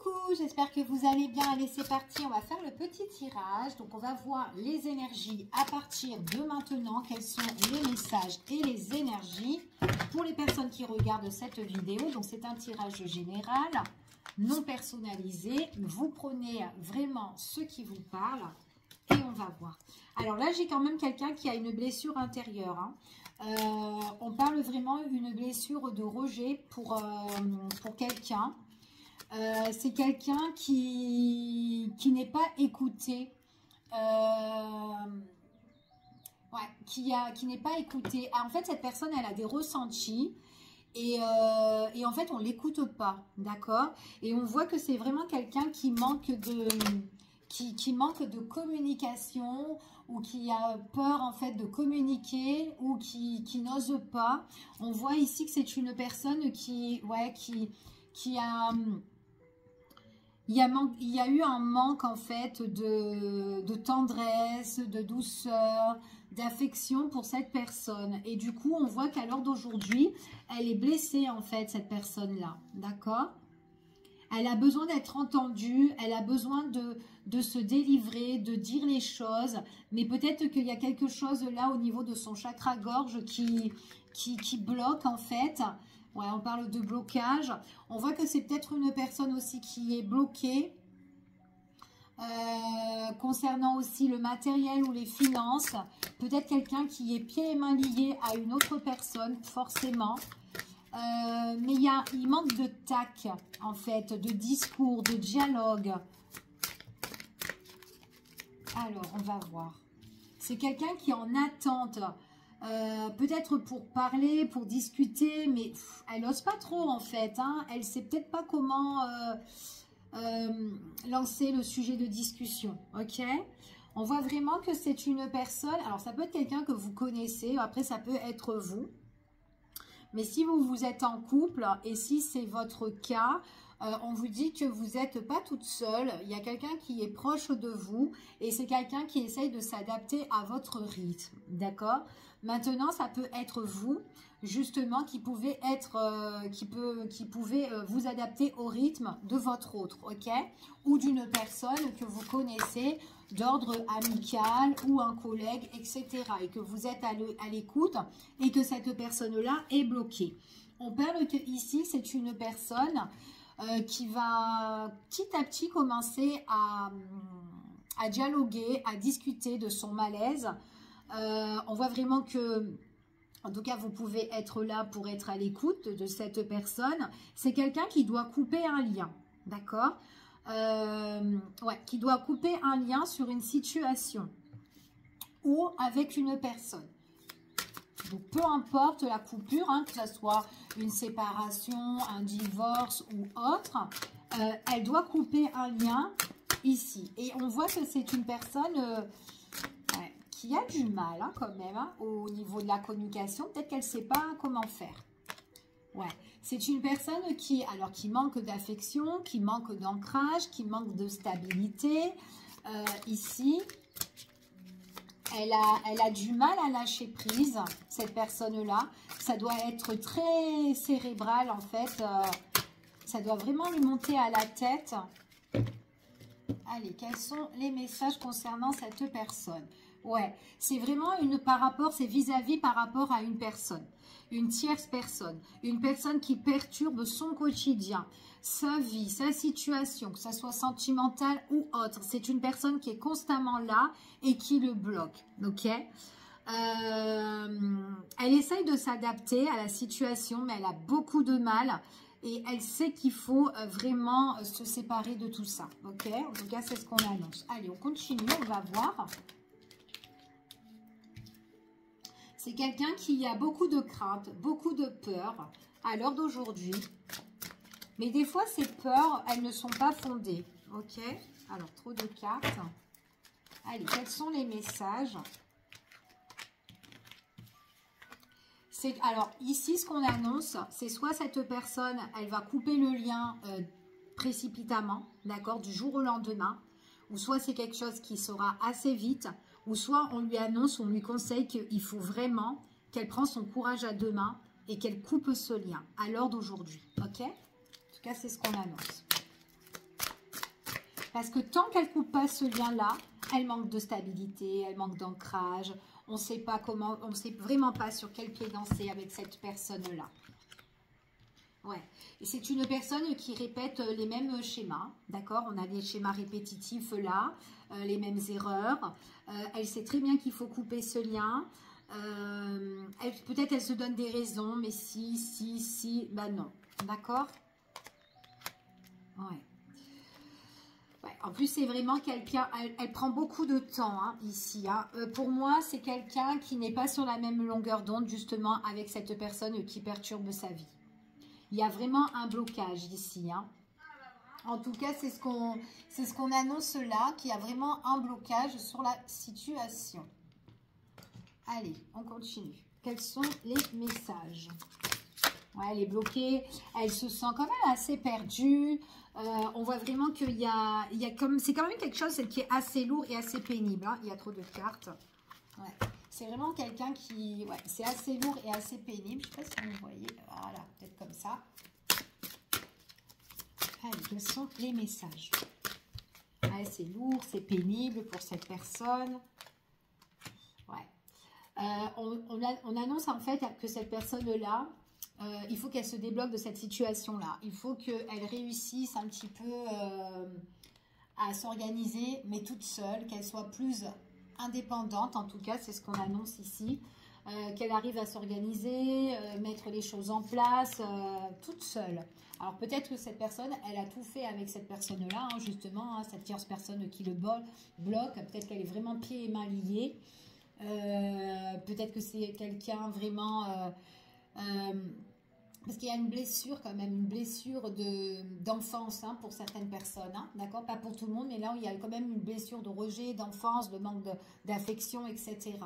Coucou, j'espère que vous allez bien. Allez, c'est parti, on va faire le petit tirage. Donc, on va voir les énergies à partir de maintenant. Quels sont les messages et les énergies pour les personnes qui regardent cette vidéo. Donc, c'est un tirage général, non personnalisé. Vous prenez vraiment ce qui vous parle et on va voir. Alors là, j'ai quand même quelqu'un qui a une blessure intérieure. On parle vraiment d'une blessure de rejet pour quelqu'un. C'est quelqu'un qui n'est pas écouté, qui n'est pas écouté. En fait, cette personne, elle a des ressentis et en fait, on l'écoute pas, d'accord? Et on voit que c'est vraiment quelqu'un qui manque de communication ou qui a peur en fait de communiquer ou qui n'ose pas. On voit ici que c'est une personne qui a... Il y a eu un manque en fait de tendresse, de douceur, d'affection pour cette personne. Et du coup, on voit qu'à l'heure d'aujourd'hui, elle est blessée en fait, cette personne-là. D'accord? Elle a besoin d'être entendue, elle a besoin de se délivrer, de dire les choses. Mais peut-être qu'il y a quelque chose là au niveau de son chakra-gorge qui bloque en fait. Ouais, on parle de blocage. On voit que c'est peut-être une personne aussi qui est bloquée concernant aussi le matériel ou les finances. Peut-être quelqu'un qui est pieds et mains liés à une autre personne, forcément. Mais il manque de tact, en fait, de discours, de dialogue. Alors, on va voir. C'est quelqu'un qui est en attente. Peut-être pour parler, pour discuter, mais elle n'ose pas trop en fait. Elle ne sait peut-être pas comment lancer le sujet de discussion. Ok, on voit vraiment que c'est une personne. Alors ça peut être quelqu'un que vous connaissez. Après ça peut être vous. Mais si vous êtes en couple et si c'est votre cas, on vous dit que vous n'êtes pas toute seule. Il y a quelqu'un qui est proche de vous et c'est quelqu'un qui essaye de s'adapter à votre rythme. D'accord? Maintenant, ça peut être vous, justement, qui pouvez vous adapter au rythme de votre autre, ok? Ou d'une personne que vous connaissez d'ordre amical ou un collègue, etc. Et que vous êtes à l'écoute et que cette personne-là est bloquée. On parle que ici, c'est une personne qui va petit à petit commencer à dialoguer, à discuter de son malaise. On voit vraiment que, en tout cas, vous pouvez être là pour être à l'écoute de cette personne. C'est quelqu'un qui doit couper un lien, d'accord? Qui doit couper un lien sur une situation ou avec une personne. Donc, peu importe la coupure, que ce soit une séparation, un divorce ou autre, elle doit couper un lien ici. Et on voit que c'est une personne qui a du mal quand même au niveau de la communication. Peut-être qu'elle ne sait pas comment faire. Ouais, c'est une personne qui manque d'affection, qui manque d'ancrage, qui manque de stabilité. Ici, elle a du mal à lâcher prise, cette personne-là. Ça doit être très cérébral, en fait. Ça doit vraiment lui monter à la tête. Allez, quels sont les messages concernant cette personne? Ouais, c'est vraiment c'est vis-à-vis par rapport à une personne, une tierce personne, une personne qui perturbe son quotidien, sa vie, sa situation, que ça soit sentimentale ou autre. C'est une personne qui est constamment là et qui le bloque, ok? Elle essaye de s'adapter à la situation, mais elle a beaucoup de mal. Et elle sait qu'il faut vraiment se séparer de tout ça, ok? En tout cas, c'est ce qu'on annonce. Allez, on continue, on va voir. C'est quelqu'un qui a beaucoup de craintes, beaucoup de peur à l'heure d'aujourd'hui. Mais des fois, ces peurs, elles ne sont pas fondées. Ok? Alors, trop de cartes. Allez, quels sont les messages? Alors, ici, ce qu'on annonce, c'est soit cette personne, elle va couper le lien précipitamment, d'accord, du jour au lendemain, ou soit c'est quelque chose qui sera assez vite, ou soit on lui annonce, on lui conseille qu'il faut vraiment qu'elle prenne son courage à deux mains et qu'elle coupe ce lien à l'heure d'aujourd'hui, ok? En tout cas, c'est ce qu'on annonce. Parce que tant qu'elle ne coupe pas ce lien-là, elle manque de stabilité, elle manque d'ancrage. On ne sait pas comment, on ne sait vraiment pas sur quel pied danser avec cette personne-là. Ouais, et c'est une personne qui répète les mêmes schémas, d'accord? On a des schémas répétitifs là, les mêmes erreurs. Elle sait très bien qu'il faut couper ce lien. Peut-être elle se donne des raisons, mais si, bah non, d'accord? Ouais. Ouais. En plus, c'est vraiment quelqu'un, elle prend beaucoup de temps hein, ici. Hein. Pour moi, c'est quelqu'un qui n'est pas sur la même longueur d'onde, justement, avec cette personne qui perturbe sa vie. Il y a vraiment un blocage ici. Hein. En tout cas, c'est ce qu'on annonce là, qu'il y a vraiment un blocage sur la situation. Allez, on continue. Quels sont les messages? Ouais, elle est bloquée, elle se sent quand même assez perdue. On voit vraiment qu'il y a comme, c'est quand même quelque chose qui est assez lourd et assez pénible. Hein. Il y a trop de cartes. Ouais. C'est vraiment quelqu'un qui... Ouais, c'est assez lourd et assez pénible. Je ne sais pas si vous voyez. Voilà, peut-être comme ça. Allez, quels sont les messages? Ouais, c'est lourd, c'est pénible pour cette personne. Ouais. On annonce en fait que cette personne-là, il faut qu'elle se débloque de cette situation-là. Il faut qu'elle réussisse un petit peu à s'organiser, mais toute seule, qu'elle soit plus indépendante. En tout cas, c'est ce qu'on annonce ici. Qu'elle arrive à s'organiser, mettre les choses en place, toute seule. Alors peut-être que cette personne, elle a tout fait avec cette personne-là, hein, justement, hein, cette tierce personne qui le bloque. Peut-être qu'elle est vraiment pieds et mains liés. Peut-être que c'est quelqu'un vraiment... parce qu'il y a une blessure quand même, une blessure d'enfance hein, pour certaines personnes, hein, d'accord? Pas pour tout le monde, mais là, il y a quand même une blessure de rejet, d'enfance, de manque d'affection, etc.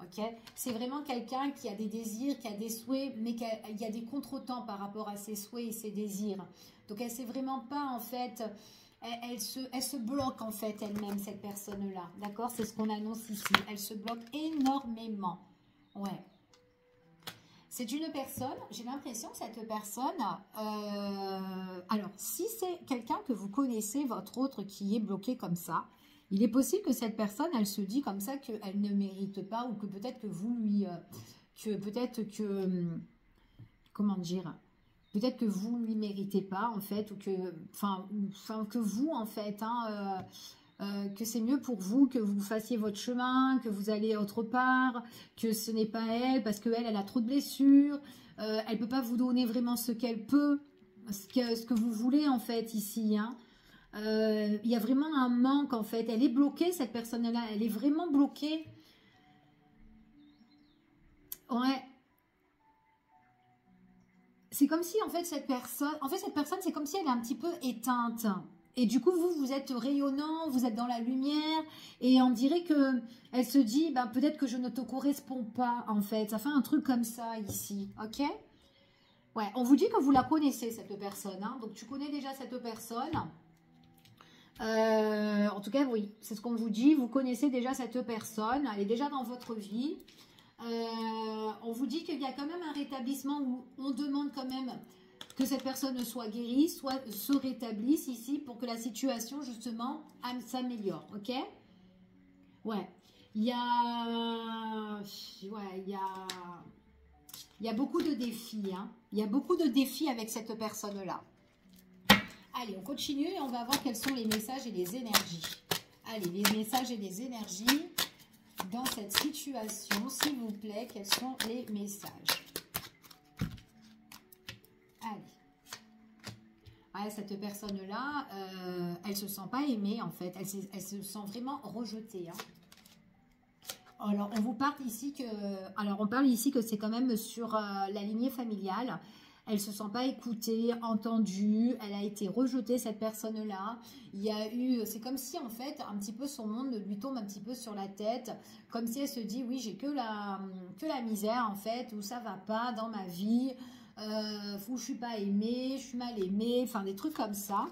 Ok? C'est vraiment quelqu'un qui a des désirs, qui a des souhaits, mais il y a des contretemps par rapport à ses souhaits et ses désirs. Donc, elle ne sait vraiment pas, en fait... Elle se bloque en fait elle-même, cette personne-là, d'accord? C'est ce qu'on annonce ici. Elle se bloque énormément. Ouais. C'est une personne, j'ai l'impression que cette personne, alors si c'est quelqu'un que vous connaissez, votre autre qui est bloqué comme ça, il est possible que cette personne, elle se dit comme ça qu'elle ne mérite pas ou que peut-être que vous lui, comment dire, peut-être que vous ne lui méritez pas en fait ou que, enfin que vous en fait, hein, que c'est mieux pour vous que vous fassiez votre chemin, que vous allez autre part, que ce n'est pas elle parce qu'elle, elle a trop de blessures, elle ne peut pas vous donner vraiment ce qu'elle peut, ce que vous voulez en fait ici. Hein. Il y a vraiment un manque en fait, elle est bloquée cette personne-là, elle est vraiment bloquée. Ouais. C'est comme si en fait cette personne, c'est comme si elle est un petit peu éteinte. Et du coup, vous êtes rayonnant, vous êtes dans la lumière, et on dirait que elle se dit, bah, peut-être que je ne te corresponds pas, en fait. Ça fait un truc comme ça ici, ok? Ouais, on vous dit que vous la connaissez, cette personne, hein. Donc, tu connais déjà cette personne. En tout cas, oui, c'est ce qu'on vous dit. Vous connaissez déjà cette personne, elle est déjà dans votre vie. On vous dit qu'il y a quand même un rétablissement où on demande quand même que cette personne soit guérie, soit se rétablisse ici pour que la situation justement s'améliore, ok? Ouais, il y a, ouais, il y a beaucoup de défis, hein. Il y a beaucoup de défis avec cette personne-là. Allez, on continue et on va voir quels sont les messages et les énergies. Allez, les messages et les énergies dans cette situation, s'il vous plaît, quels sont les messages? Allez. Ouais, cette personne-là, elle se sent pas aimée, en fait. Elle se sent vraiment rejetée. Hein. Alors, on vous parle ici que... Alors, on parle ici que c'est quand même sur la lignée familiale. Elle ne se sent pas écoutée, entendue. Elle a été rejetée, cette personne-là. Il y a eu... C'est comme si, en fait, un petit peu son monde lui tombe un petit peu sur la tête. Comme si elle se dit, oui, j'ai que la misère, en fait, où ça va pas dans ma vie. Où je suis pas aimée, je suis mal aimée. Enfin, des trucs comme ça.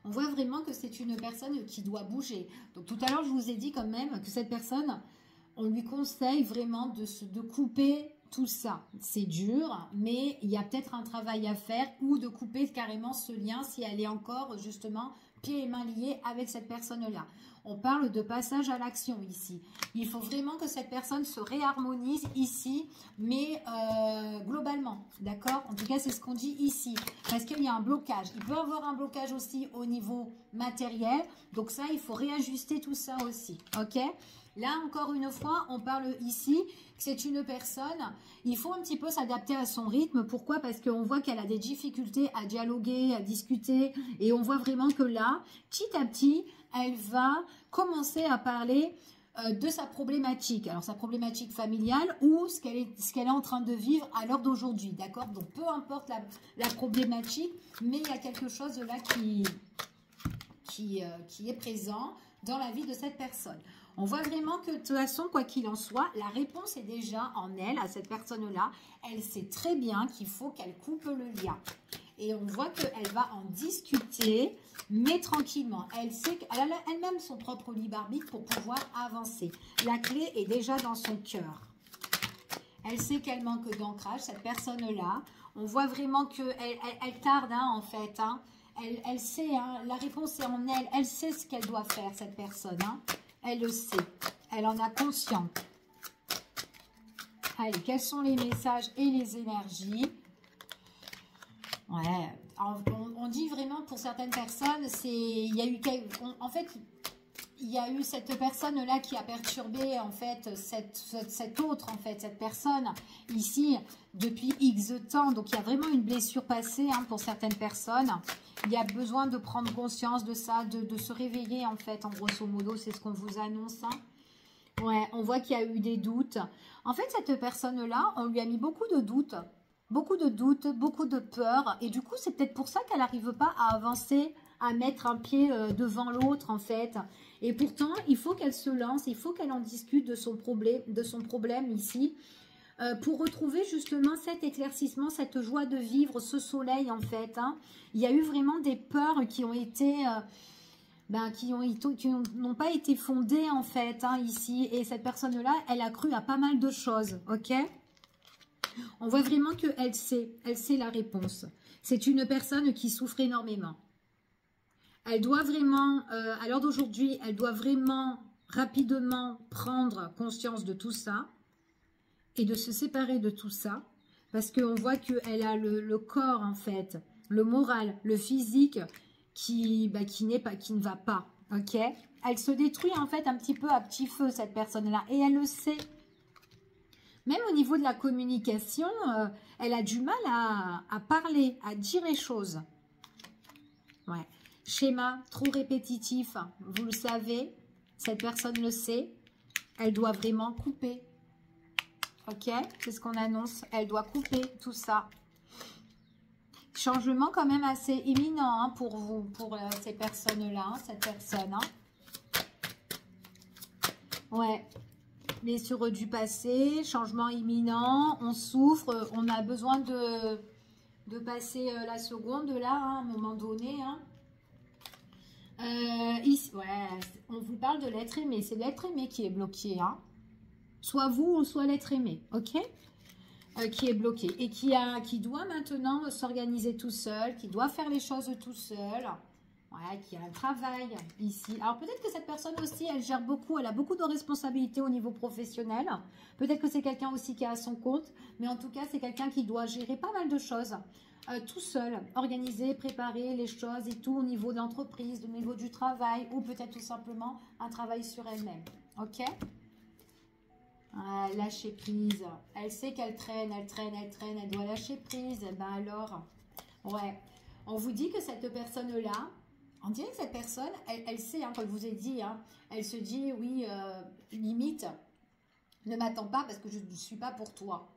On voit vraiment que c'est une personne qui doit bouger. Donc, tout à l'heure, je vous ai dit quand même que cette personne, on lui conseille vraiment de couper tout ça. C'est dur, mais il y a peut-être un travail à faire ou de couper carrément ce lien si elle est encore justement pieds et mains liés avec cette personne-là. On parle de passage à l'action ici. Il faut vraiment que cette personne se réharmonise ici, mais globalement, d'accord? En tout cas, c'est ce qu'on dit ici, parce qu'il y a un blocage. Il peut y avoir un blocage aussi au niveau matériel, donc ça, il faut réajuster tout ça aussi, ok? Là, encore une fois, on parle ici que c'est une personne, il faut un petit peu s'adapter à son rythme. Pourquoi? Parce qu'on voit qu'elle a des difficultés à dialoguer, à discuter. Et on voit vraiment que là, petit à petit, elle va commencer à parler de sa problématique. Alors, sa problématique familiale ou ce qu'elle est en train de vivre à l'heure d'aujourd'hui. D'accord? Donc, peu importe la problématique, mais il y a quelque chose de là qui est présent dans la vie de cette personne. On voit vraiment que de toute façon, quoi qu'il en soit, la réponse est déjà en elle, à cette personne-là. Elle sait très bien qu'il faut qu'elle coupe le lien. Et on voit qu'elle va en discuter, mais tranquillement. Elle sait qu'elle a elle-même son propre libre arbitre pour pouvoir avancer. La clé est déjà dans son cœur. Elle sait qu'elle manque d'ancrage, cette personne-là. On voit vraiment qu'elle tarde, hein, en fait. Hein. Elle sait, hein, la réponse est en elle. Elle sait ce qu'elle doit faire, cette personne. Hein. Elle le sait. Elle en a conscience. Allez, quels sont les messages et les énergies? Ouais, on dit vraiment pour certaines personnes, en fait, il y a eu cette personne-là qui a perturbé en fait cette personne ici depuis X temps. Donc il y a vraiment une blessure passée, hein, pour certaines personnes. Il y a besoin de prendre conscience de ça, de se réveiller en fait, en grosso modo, c'est ce qu'on vous annonce. Hein. Ouais, on voit qu'il y a eu des doutes. En fait, cette personne-là, on lui a mis beaucoup de doutes, beaucoup de peur. Et du coup, c'est peut-être pour ça qu'elle n'arrive pas à avancer, à mettre un pied devant l'autre en fait. Et pourtant, il faut qu'elle se lance, il faut qu'elle en discute de son problème ici, pour retrouver justement cet éclaircissement, cette joie de vivre, ce soleil en fait. Hein. Il y a eu vraiment des peurs qui ont été, qui n'ont pas été fondées en fait, hein, ici. Et cette personne-là, elle a cru à pas mal de choses, ok? On voit vraiment qu'elle sait la réponse. C'est une personne qui souffre énormément. Elle doit vraiment, à l'heure d'aujourd'hui, elle doit vraiment rapidement prendre conscience de tout ça et de se séparer de tout ça, parce qu'on voit qu'elle a le corps, en fait, le moral, le physique qui ne va pas, ok? Elle se détruit, en fait, un petit peu à petit feu, cette personne-là, et elle le sait. Même au niveau de la communication, elle a du mal à parler, à dire les choses. Ouais. Schéma trop répétitif, vous le savez, cette personne le sait, elle doit vraiment couper. Ok, c'est ce qu'on annonce, elle doit couper tout ça. Changement quand même assez imminent, hein, pour vous, pour ces personnes-là, hein, cette personne. Hein. Ouais, blessure du passé, changement imminent, on souffre, on a besoin de passer la seconde là, hein, à un moment donné. Hein. Ici, ouais, on vous parle de l'être aimé, c'est l'être aimé qui est bloqué, hein. Soit vous ou soit l'être aimé, ok, qui est bloqué et qui doit maintenant s'organiser tout seul, qui doit faire les choses tout seul, ouais, qui a un travail ici. Alors peut-être que cette personne aussi, elle gère beaucoup, elle a beaucoup de responsabilités au niveau professionnel. Peut-être que c'est quelqu'un aussi qui est à son compte, mais en tout cas, c'est quelqu'un qui doit gérer pas mal de choses. Tout seul, organiser, préparer les choses et tout au niveau de l'entreprise, au niveau du travail ou peut-être tout simplement un travail sur elle-même. Ok? Lâcher prise. Elle sait qu'elle traîne, elle doit lâcher prise. Ben alors, ouais. On vous dit que cette personne-là, on dirait que cette personne, elle sait, hein, comme je vous ai dit, hein, elle se dit, oui, limite, ne m'attends pas parce que je ne suis pas pour toi.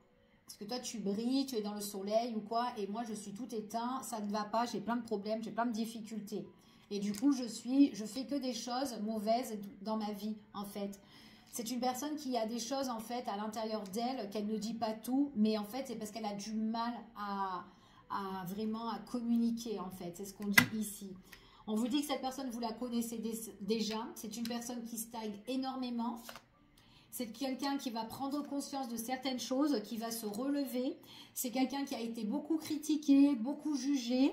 Parce que toi, tu brilles, tu es dans le soleil ou quoi, et moi, je suis tout éteint, ça ne va pas, j'ai plein de problèmes, j'ai plein de difficultés. Et du coup, je fais que des choses mauvaises dans ma vie, en fait. C'est une personne qui a des choses, en fait, à l'intérieur d'elle, qu'elle ne dit pas tout, mais en fait, c'est parce qu'elle a du mal à vraiment communiquer, en fait. C'est ce qu'on dit ici. On vous dit que cette personne, vous la connaissez déjà. C'est une personne qui stagne énormément. C'est quelqu'un qui va prendre conscience de certaines choses, qui va se relever. C'est quelqu'un qui a été beaucoup critiqué, beaucoup jugé.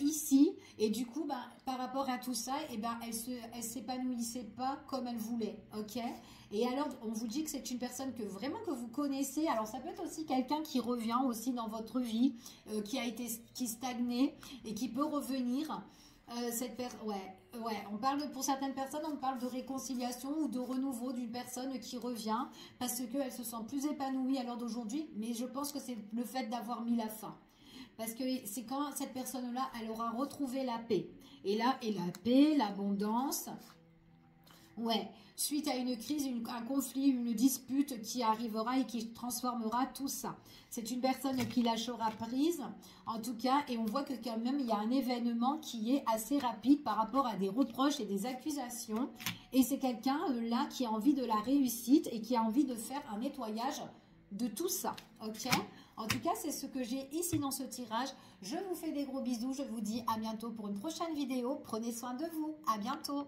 ici. Et du coup, ben, par rapport à tout ça, eh ben, elle s'épanouissait pas comme elle voulait. Ok. Et alors, on vous dit que c'est une personne que vraiment que vous connaissez. Alors, ça peut être aussi quelqu'un qui revient aussi dans votre vie, qui stagnait et qui peut revenir. On parle pour certaines personnes, on parle de réconciliation ou de renouveau d'une personne qui revient parce qu'elle se sent plus épanouie à l'heure d'aujourd'hui. Mais je pense que c'est le fait d'avoir mis la fin. Parce que c'est quand cette personne-là, elle aura retrouvé la paix. Et là, et la paix, l'abondance. Ouais, suite à une crise, un conflit, une dispute qui arrivera et qui transformera tout ça. C'est une personne qui lâchera prise, en tout cas, et on voit que quand même, il y a un événement qui est assez rapide par rapport à des reproches et des accusations. Et c'est quelqu'un là qui a envie de la réussite et qui a envie de faire un nettoyage de tout ça, ok? En tout cas, c'est ce que j'ai ici dans ce tirage. Je vous fais des gros bisous, je vous dis à bientôt pour une prochaine vidéo. Prenez soin de vous, à bientôt.